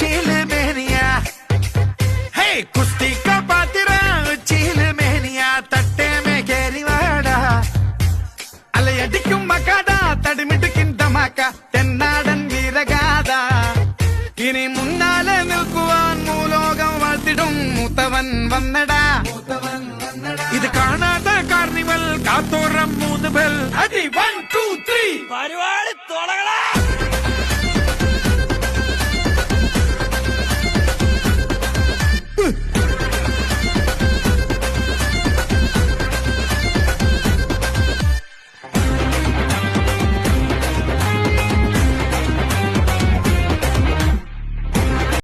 உச்சியில மேனியா ஹே குஸ்தி காப்பாத்திரா உச்சியில மேனியா தட்டே மே கேரி வாடா அலையடிக்கும் மக்காடா தடிமிட்டுக்கின்ற மாக்கா தென்னாடன் வீரகாதா இனி முன்னால நிற்குவான் மூலோகம் வாழ்த்திடும் மூத்தவன் வந்தடா இது കാണാത്ത കാർണിവൽ കാത്തോറം മൂന്നുപേൽ അടി 1 2 3 പരിപാടി തുടങ്ങടാ.